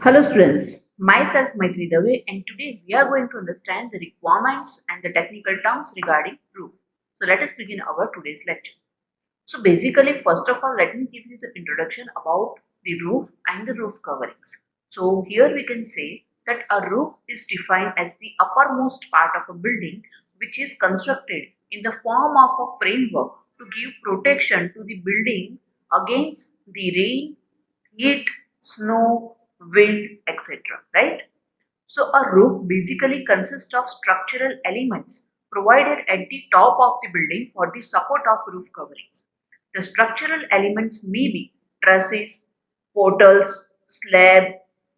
Hello students, myself Maitri Dave and today we are going to understand the requirements and the technical terms regarding roof. So let us begin our today's lecture. So basically first of all let me give you the introduction about the roof and the roof coverings. So here we can say that a roof is defined as the uppermost part of a building which is constructed in the form of a framework to give protection to the building against the rain, heat, snow, wind, etc. Right? So a roof basically consists of structural elements provided at the top of the building for the support of roof coverings. The structural elements may be trusses, portals, slab,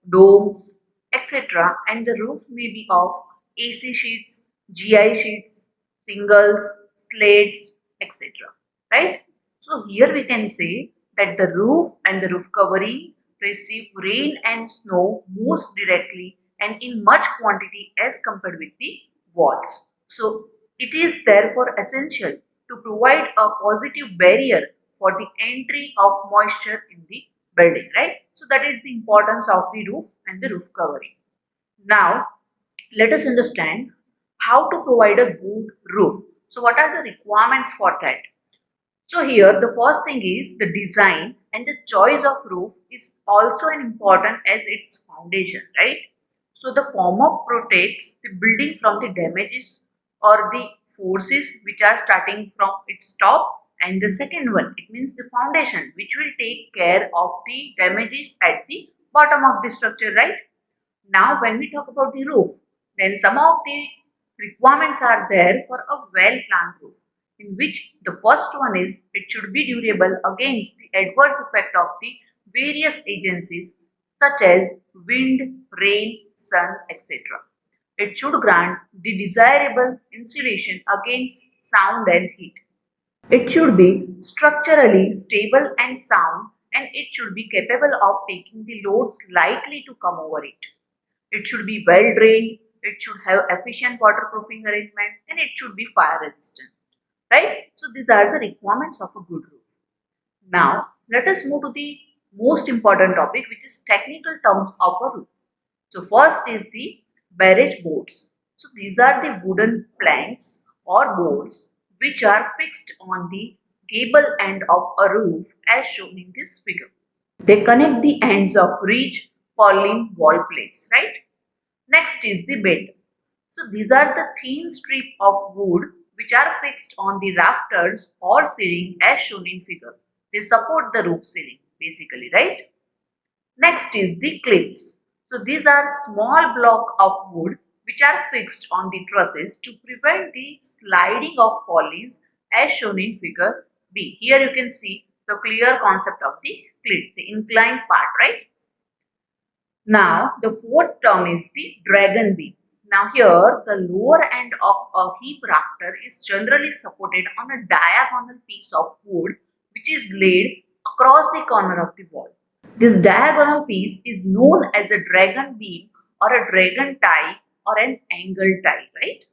domes, etc. and the roof may be of AC sheets, GI sheets, shingles, slates, etc. Right? So here we can say that the roof and the roof covering receive rain and snow most directly and in much quantity as compared with the walls. So it is therefore essential to provide a positive barrier for the entry of moisture in the building, right? So that is the importance of the roof and the roof covering. Now let us understand how to provide a good roof. So what are the requirements for that? So here the first thing is the design and the choice of roof is also an important as its foundation, right? So the former protects the building from the damages or the forces which are starting from its top, and the second one, it means the foundation which will take care of the damages at the bottom of the structure, right? Now when we talk about the roof, then some of the requirements are there for a well planned roof, in which the first one is it should be durable against the adverse effect of the various agencies such as wind, rain, sun, etc. It should grant the desirable insulation against sound and heat. It should be structurally stable and sound, and it should be capable of taking the loads likely to come over it. It should be well drained, it should have efficient waterproofing arrangement, and it should be fire resistant. Right? So these are the requirements of a good roof. Now let us move to the most important topic, which is technical terms of a roof. So first is the barrage boards. So these are the wooden planks or boards which are fixed on the gable end of a roof as shown in this figure. They connect the ends of ridge purlin wall plates, right? Next is the bed. So these are the thin strip of wood which are fixed on the rafters or ceiling as shown in figure. They support the roof ceiling basically, right? Next is the clips. So these are small block of wood which are fixed on the trusses to prevent the sliding of purlins as shown in figure B. Here you can see the clear concept of the clit, the inclined part, right? Now the fourth term is the dragon beam. Now here the lower end of a heap rafter is generally supported on a diagonal piece of wood which is laid across the corner of the wall. This diagonal piece is known as a dragon beam or a dragon tie or an angle tie, right?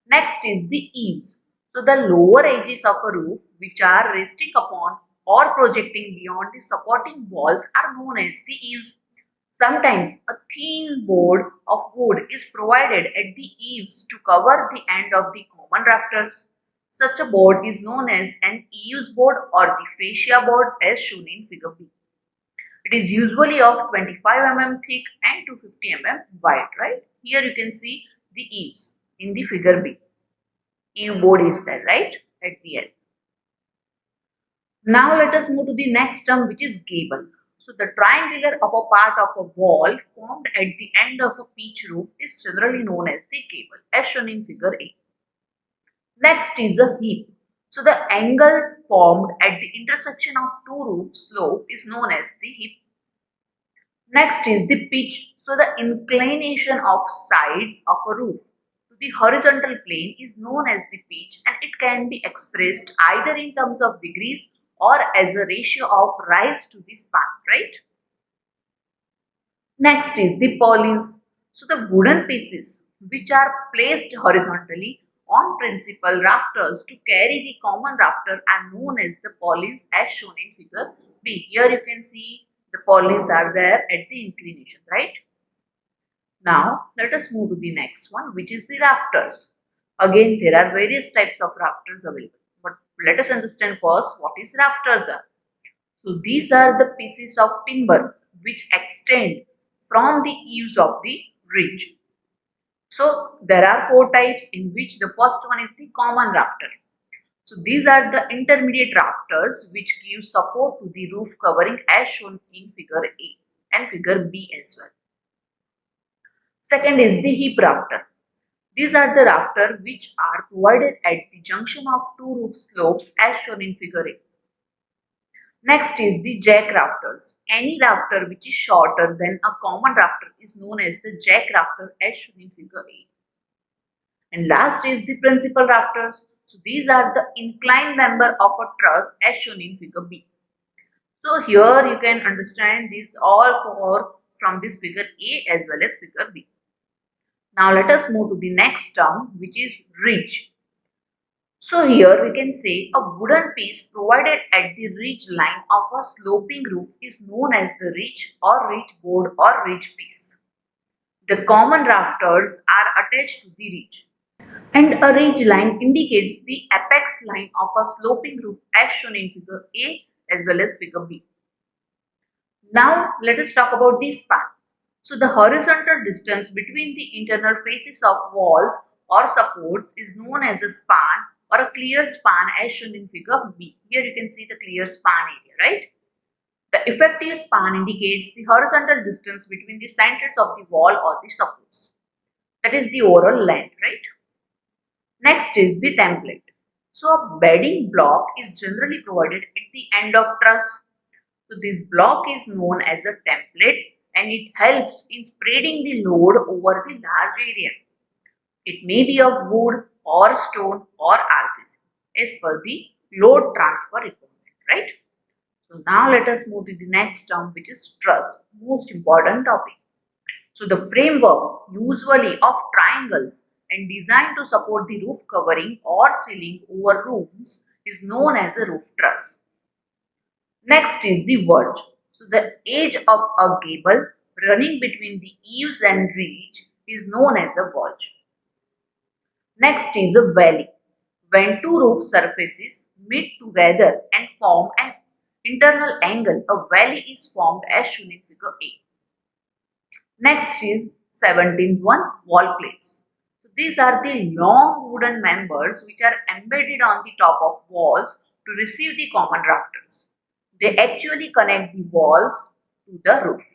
Next is the eaves. So the lower edges of a roof which are resting upon or projecting beyond the supporting walls are known as the eaves. Sometimes a thin board of wood is provided at the eaves to cover the end of the common rafters. Such a board is known as an eaves board or the fascia board as shown in figure B. It is usually of 25 mm thick and 250 mm wide, right? Here you can see the eaves in the figure B. Eave board is there, right? At the end. Now let us move to the next term, which is gable. So the triangular upper part of a wall formed at the end of a pitch roof is generally known as the gable, as shown in figure A. Next is a heap. So the angle formed at the intersection of two roof slope is known as the heap. Next is the pitch. So the inclination of sides of a roof to the horizontal plane is known as the pitch, and it can be expressed either in terms of degrees or as a ratio of rise to the span, right? Next is the purlins. So the wooden pieces which are placed horizontally on principal rafters to carry the common rafter are known as the purlins as shown in figure B. Here you can see The purlins are there at the inclination, right? Now let us move to the next one, which is the rafters. Again, there are various types of rafters available, but let us understand first what is rafters are. So these are the pieces of timber which extend from the eaves of the ridge. So there are four types, in which the first one is the common rafter. So these are the intermediate rafters which give support to the roof covering as shown in figure A and figure B as well. Second is the hip rafter. These are the rafters which are provided at the junction of two roof slopes as shown in figure A. Next is the jack rafters. Any rafter which is shorter than a common rafter is known as the jack rafter as shown in figure A. And last is the principal rafters. So these are the inclined member of a truss as shown in figure B. So here you can understand these all four from this figure A as well as figure B. Now let us move to the next term, which is ridge. So here we can say a wooden piece provided at the ridge line of a sloping roof is known as the ridge or ridge board or ridge piece. The common rafters are attached to the ridge, and a ridge line indicates the apex line of a sloping roof as shown in figure A as well as figure B. Now let us talk about the span. So the horizontal distance between the internal faces of walls or supports is known as a span or a clear span as shown in figure B. Here you can see the clear span area, right? The effective span indicates the horizontal distance between the centers of the wall or the supports. That is the overall length, right? Next is the template. So a bedding block is generally provided at the end of truss. So this block is known as a template and it helps in spreading the load over the large area. It may be of wood or stone or RCC as per the load transfer requirement, right? So now let us move to the next term, which is truss, most important topic. So the framework usually of triangles and designed to support the roof covering or ceiling over rooms is known as a roof truss. Next is the verge. So the edge of a gable running between the eaves and ridge is known as a verge. Next is a valley. When two roof surfaces meet together and form an internal angle, a valley is formed as shown in figure A. Next is 17th one, wall plates. So these are the long wooden members which are embedded on the top of walls to receive the common rafters. They actually connect the walls to the roof.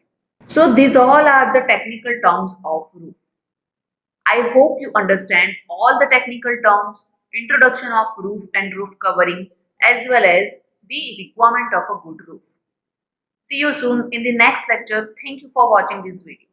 So these all are the technical terms of roof. I hope you understand all the technical terms, introduction of roof and roof covering, as well as the requirement of a good roof. See you soon in the next lecture. Thank you for watching this video.